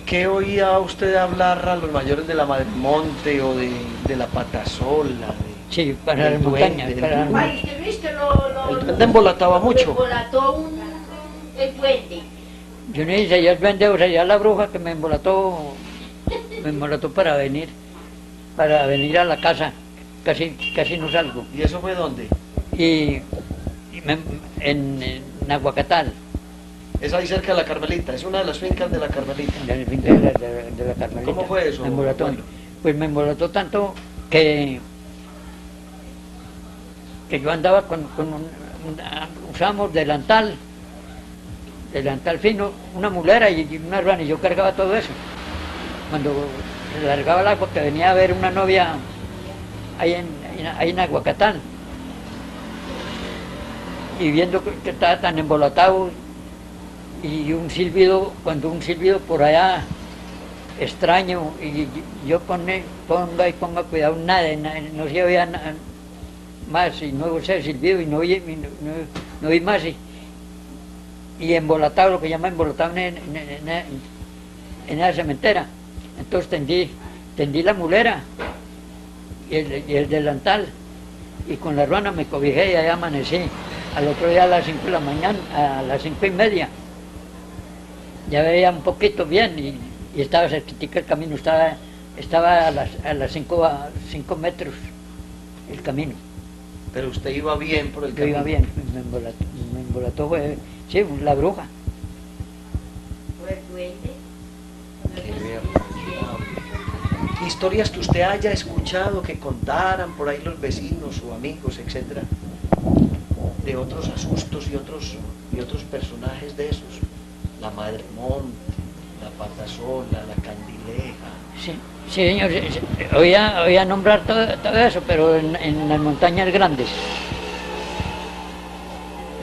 ¿Qué oía usted hablar a los mayores de la Madremonte o de la Patasola? Sí, para Del las montañas. duende, Para del las- Ay, ¿usted viste El duende embolataba mucho. Embolató el puente. Yo no hice ya el duende, o sea, ya la bruja que me embolató para venir a la casa. Casi no salgo. ¿Y eso fue dónde? En Aguacatal, Es ahí cerca de la Carmelita, es una de las fincas de la Carmelita. en el finca de la Carmelita. ¿Cómo fue eso, Me embolató. abuelo? Pues me embolató tanto que yo andaba usábamos delantal fino, una mulera y una ruana, y yo cargaba todo eso. Cuando se largaba el agua, que venía a ver una novia ahí en Aguacatal, y viendo que estaba tan embolatado, y cuando un silbido por allá extraño, y yo ponga cuidado, nada, no se oía más, y no sé, silbido, y no oí más, y embolatado, lo que llaman embolatado en esa cementera. Entonces tendí la mulera y el delantal, y con la ruana me cobijé y ahí amanecí. Al otro día a las 5 de la mañana, a las 5:30, ya veía un poquito bien, y estaba cerquitica el camino, estaba a las 5 metros el camino. Pero usted iba bien por el Yo camino. iba bien, me embolató, sí, la bruja. ¿O el duende? Historias que usted haya escuchado, que contaran por ahí los vecinos o amigos, etcétera, de otros asustos y otros personajes de esos. La Madremonte, la Patasola, la Candileja. Sí, sí, señor, sí, sí. Oía nombrar todo eso, pero en las montañas grandes.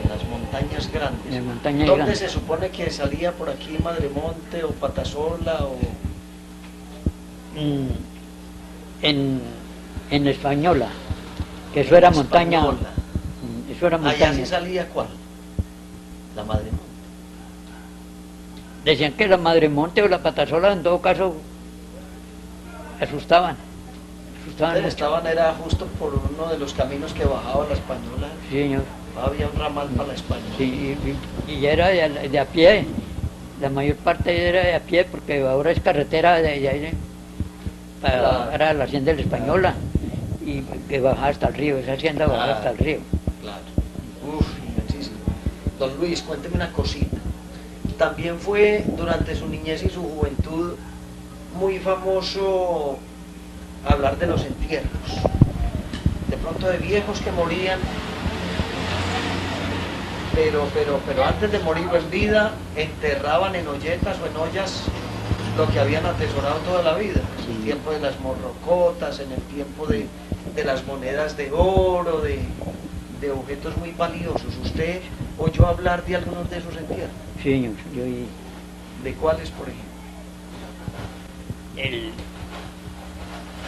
En las montañas grandes. En las montañas ¿Dónde grandes. se supone que salía por aquí Madremonte o Patasola o Mm, en Española, que eso era montaña. Española? Eso era Allá montaña. sí salía cuál? La Madremonte. Decían que la Madremonte o la Patasola, en todo caso, asustaban. Asustaban Ustedes mucho. estaban, era justo por uno de los caminos que bajaba la Española. Sí, señor. Había un ramal para la Española. Sí, y ya era de a pie. La mayor parte era de a pie, porque ahora es carretera para Claro. bajar a la hacienda de la Española. Y que baja hasta el río, esa hacienda baja Claro. hasta el río. Claro. Uf, inmensísimo. Don Luis, cuénteme una cosita. También fue durante su niñez y su juventud muy famoso hablar de los entierros. De pronto de viejos que morían, pero antes de morir o en vida, enterraban en olletas o en ollas lo que habían atesorado toda la vida. En el tiempo de las morrocotas, en el tiempo de las monedas de oro, de objetos muy valiosos. ¿Usted oyó hablar de algunos de esos entierros? Sí, señor. ¿De cuáles, por ejemplo?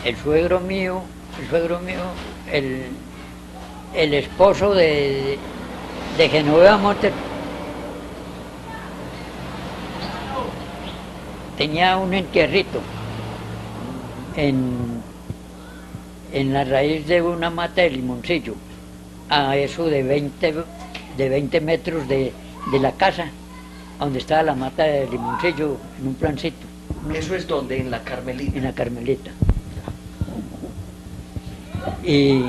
El suegro mío, el esposo de Genoveva Montes, tenía un entierrito en la raíz de una mata de limoncillo, a eso de 20 metros de la casa, donde estaba la mata de limoncillo, en un plancito, ¿Eso es donde? En la Carmelita. en la Carmelita. Y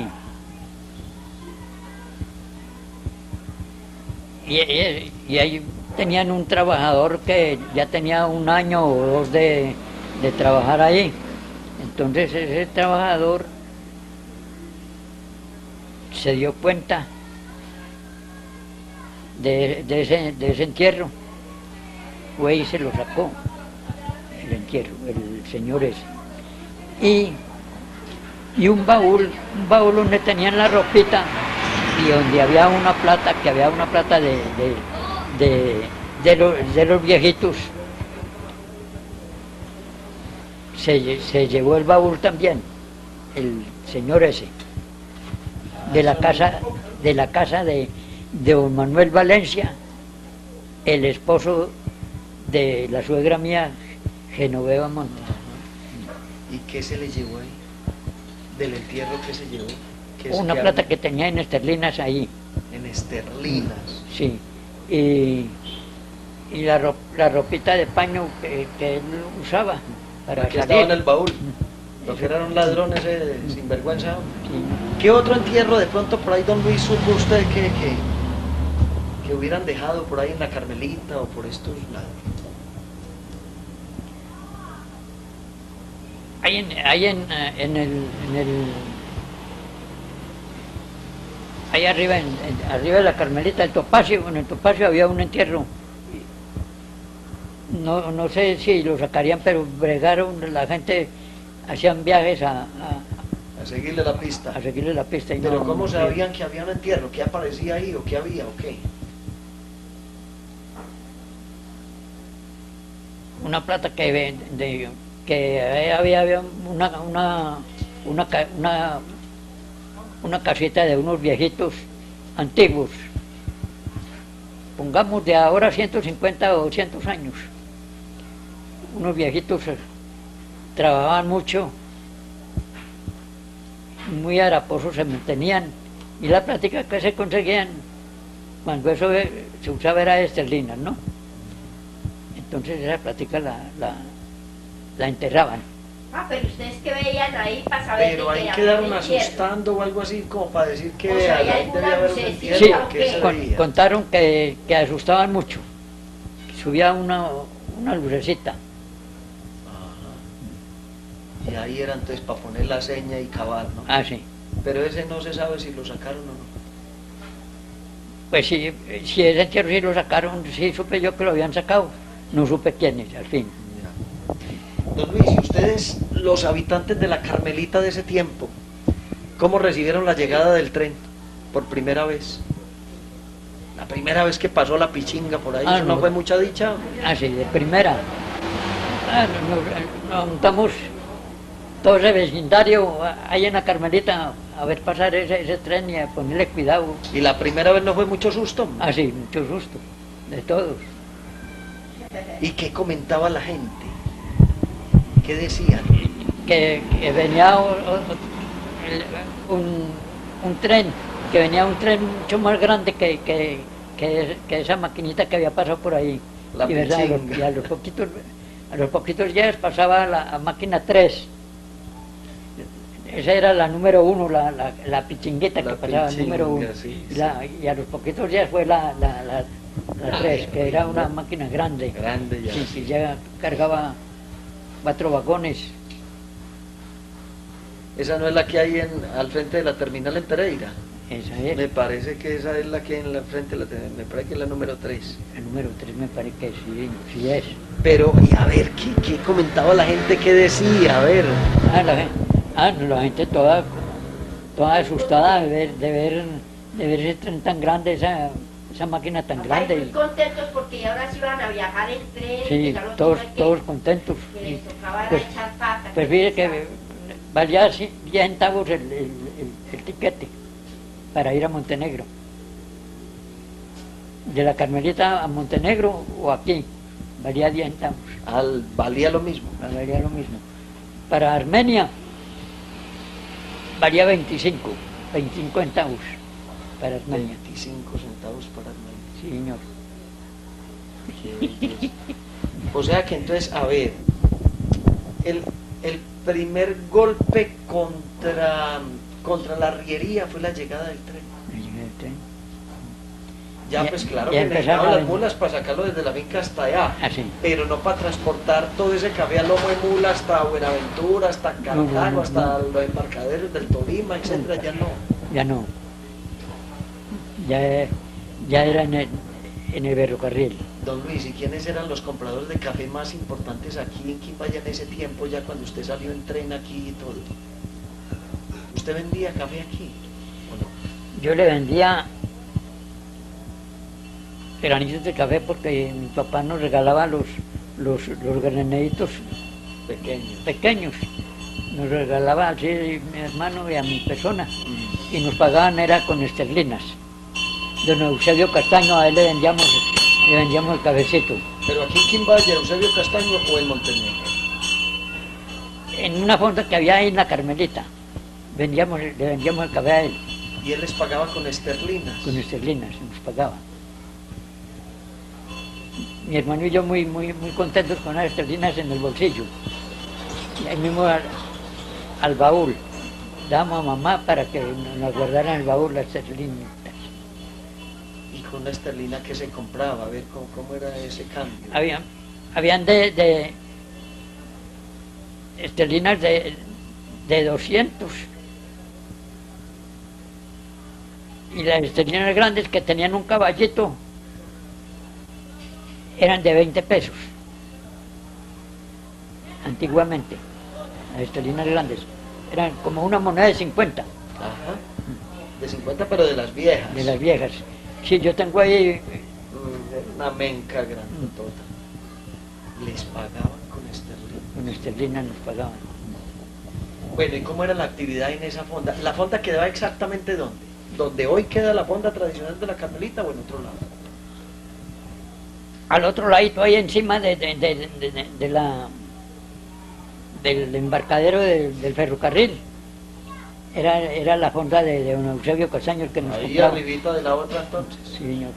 ahí tenían un trabajador que ya tenía 1 año o 2 de trabajar ahí. Entonces ese trabajador se dio cuenta de ese entierro, fue y se lo sacó, el entierro, el señor ese. Y un baúl donde tenían la ropita y donde había una plata, de los viejitos. Se llevó el baúl también, el señor ese, de la casa de don Manuel Valencia, el esposo de la suegra mía, Genoveva Montes. ¿Y qué se le llevó ahí? ¿Del entierro que se llevó? ¿Qué es Una plata que tenía en esterlinas ahí, En esterlinas. sí, y la ropita de paño que él usaba para Que salir. estaba en el baúl. Lo que era un ladrón ese sinvergüenza. Sí. ¿Qué otro entierro de pronto por ahí, don Luis, supo usted que hubieran dejado por ahí en la Carmelita o por estos lados? Ahí arriba, arriba de la Carmelita, en el Topacio había un entierro. No sé si lo sacarían, pero bregaron, la gente hacían viajes a seguirle la pista. seguirle la pista. Y Pero no- ¿cómo sabían que había un entierro? ¿Qué aparecía ahí o qué había o qué? Una plata que había una casita de unos viejitos antiguos, pongamos de ahora 150 o 200 años. Unos viejitos trabajaban mucho, muy haraposos se mantenían, y la plática que se conseguían cuando eso se usaba era esterlinas, ¿no? Entonces esa plática la enterraban. Ah, pero ustedes que veían ahí para saber Pero de ahí qué quedaron había entierro. asustando o algo así como para decir que O sea, ¿hay ahí alguna debía haber un lucecita entierro. Sí, o ¿Qué qué? se veía? Contaron que asustaban mucho, subía una lucecita. Ajá. Y ahí era entonces para poner la seña y cavar, ¿no? Ah, sí. Pero ese no se sabe si lo sacaron o no. Pues sí, si ese entierro sí lo sacaron, sí supe yo que lo habían sacado, no supe quiénes, al fin. Ya. Don Luis, ¿y ustedes, los habitantes de la Carmelita de ese tiempo, cómo recibieron la llegada del tren por primera vez? La primera vez que pasó la pichinga por ahí, Ah, ¿eso no no. fue mucha dicha? Así, de primera. Nos juntamos todo ese vecindario ahí en la Carmelita a ver pasar ese tren y a ponerle cuidado. ¿Y la primera vez no fue mucho susto? Así, mucho susto, de todos. ¿Y qué comentaba la gente? ¿Qué decían? Que venía un tren, que venía un tren mucho más grande que esa maquinita que había pasado por ahí. La y, ¿verdad? pichinga. Y a los poquitos días pasaba la máquina 3. Esa era la número 1, la pichingueta La que pasaba, pichinga, número 1. sí, Y a los poquitos días fue la 3, que era una máquina grande. Grande ya. Sí, sí, ya cargaba 4 vagones. ¿Esa no es la que hay al frente de la terminal en Pereira? Esa Me es. parece que esa es la que hay en la frente de la terminal, me parece que es la número 3. El número 3 me parece que sí, sí es. Pero, y a ver, ¿qué comentaba la gente? ¿Qué decía? A ver. La gente toda asustada de ver ese tren tan grande, esa máquina tan Ay, grande. muy contentos porque ahora sí van a viajar en tren. Sí, que ya no todos, tengan todos contentos. que les tocaba era Pues, echar pata. pues fíjate que valía 10 centavos el tiquete para ir a Montenegro. De la Carmelita a Montenegro o aquí, valía 10 centavos, Valía lo mismo. valía lo mismo. Para Armenia, valía 25 centavos para Armenia. 25 centavos para Armenia. Sí, señor. Qué belleza. O sea que entonces, a ver, el primer golpe contra la arriería fue la llegada del tren. Me llegué al tren. Ya, Ya- pues claro ya que empezaron necesitaban a las vender. mulas para sacarlo desde la finca hasta allá, Así. pero no para transportar todo ese café a lomo de mula hasta Buenaventura, hasta Cartago, no, hasta los embarcaderos del Tolima, etcétera, ya no. Ya no. Ya era en el ferrocarril. Don Luis, ¿y quiénes eran los compradores de café más importantes aquí en Quimbaya en ese tiempo, ya cuando usted salió en tren aquí y todo? ¿Usted vendía café aquí o no? Yo le vendía granitos de café porque mi papá nos regalaba los granaditos pequeños. Nos regalaba así a mi hermano y a mi persona. Y nos pagaban era con esterlinas. Don Eusebio Castaño, a él le vendíamos el cafecito. ¿Pero aquí en Quimbaya, Eusebio Castaño o en Montenegro? En una fonda que había ahí en la Carmelita, le vendíamos el café a él, Y él les pagaba con esterlinas. con esterlinas, nos pagaba. Mi hermano y yo muy contentos con las esterlinas en el bolsillo. Y ahí mismo al baúl, dábamos a mamá para que nos guardara en el baúl las esterlinas. Y con una esterlina que se compraba, a ver cómo era ese cambio. Habían de esterlinas de 200 y las esterlinas grandes que tenían un caballito eran de 20 pesos antiguamente. Las esterlinas grandes eran como una moneda de 50 Ajá. De 50, pero de las viejas. de las viejas. Sí, yo tengo ahí Una menca grandotota. Les pagaban con esterlinas nos pagaban. Bueno, ¿y cómo era la actividad en esa fonda? ¿La fonda quedaba exactamente dónde? ¿Donde hoy queda la fonda tradicional de la Carmelita o en otro lado? Al otro ladito, ahí encima del embarcadero del ferrocarril, era la fonda de don Eusebio Castaño el que nos Ahí compraba. arribita de la otra entonces. Sí, señor.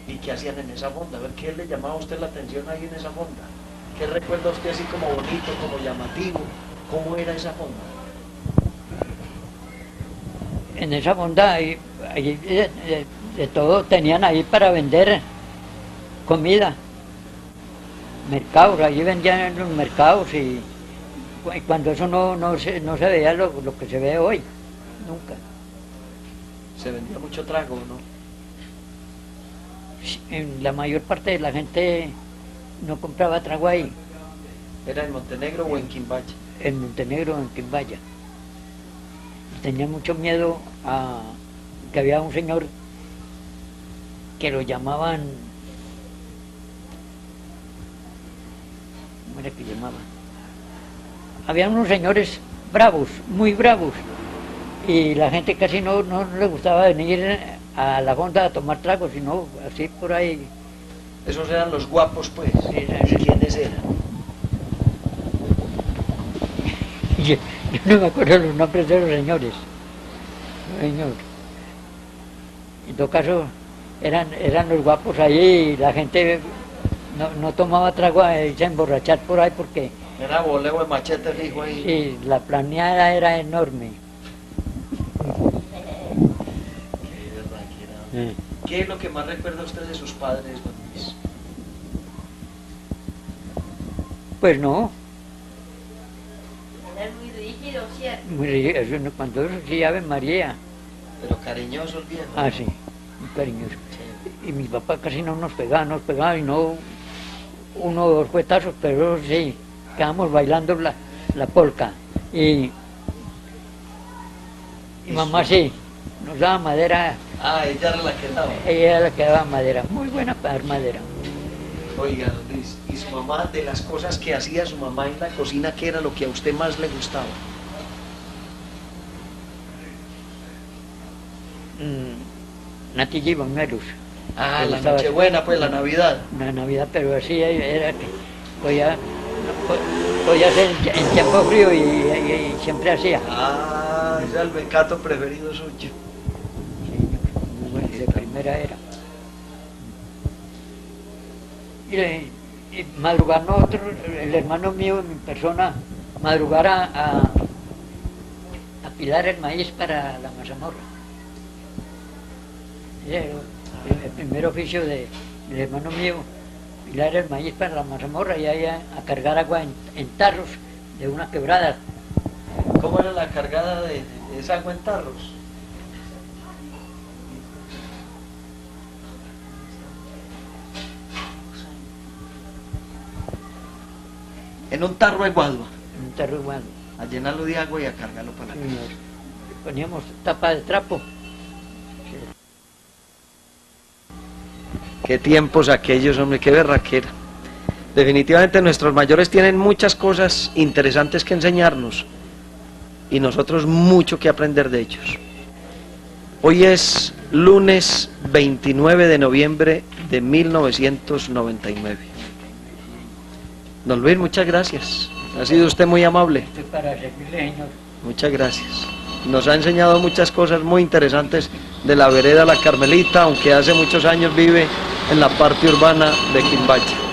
¿Y qué hacían en esa fonda? A ver, ¿qué le llamaba a usted la atención ahí en esa fonda? ¿Qué recuerda usted así como bonito, como llamativo? ¿Cómo era esa fonda? En esa fonda, ahí de todo tenían ahí para vender comida, mercados, allí vendían en los mercados y cuando eso no se veía lo que se ve hoy, nunca. Se vendía mucho trago, ¿no? En la mayor parte de la gente no compraba trago ahí, ¿Era en Montenegro o en Quimbaya? en Montenegro, en Quimbaya. Tenía mucho miedo a que había un señor que lo llamaban, ¿cómo era que llamaban? Había unos señores bravos, muy bravos, y la gente casi no le gustaba venir a la fonda a tomar tragos, sino así por ahí. Esos eran los guapos, pues. Sí, ¿Y quiénes eran? Yo no me acuerdo los nombres de los señores. Señor. En todo caso, eran los guapos ahí y la gente no tomaba trago a irse a emborrachar por ahí porque Era boleo de machete fijo ahí. sí, la planeada era enorme. Qué berraquera. ¿Qué es lo que más recuerda usted de sus padres, don Luis? Pues no, Era muy rígido, ¿cierto? eso cuando eso sí, Ave María. Pero cariñosos viejos. Ah, sí, muy cariñoso. Y mi papá casi no nos pegaba y no uno o dos fuetazos, pero sí, quedamos bailando la polca. Y mamá sí, nos daba madera, Ah, ella era la que daba. ella era la que daba madera, muy buena para dar madera. Oiga, don Luis, ¿y su mamá, de las cosas que hacía su mamá en la cocina, qué era lo que a usted más le gustaba? Natilla y buñuelos. Ah, Me la gustaba Nochebuena, pues, la Navidad. la Navidad, pero así era que podía ser en tiempo frío y siempre hacía. Ah, ese era el becato preferido suyo. Sí, muy bueno, de primera era. Y madrugar nosotros, el hermano mío, mi persona, madrugar a pilar el maíz para la mazamorra. Ese era el primer oficio del hermano mío, pilar el maíz para la mazamorra y ahí a cargar agua en tarros de una quebrada. ¿Cómo era la cargada de esa agua en tarros? En un tarro de guadua, En un tarro igual. a llenarlo de agua y a cargarlo para la casa. Poníamos tapa de trapo. Qué tiempos aquellos, hombre, qué berraquera. Definitivamente nuestros mayores tienen muchas cosas interesantes que enseñarnos y nosotros mucho que aprender de ellos. Hoy es lunes 29 de noviembre de 1999. Don Luis, muchas gracias. Ha sido usted muy amable. Estoy para servirle, señor. Muchas gracias. Nos ha enseñado muchas cosas muy interesantes de la vereda La Carmelita, aunque hace muchos años vive en la parte urbana de Quimbaya.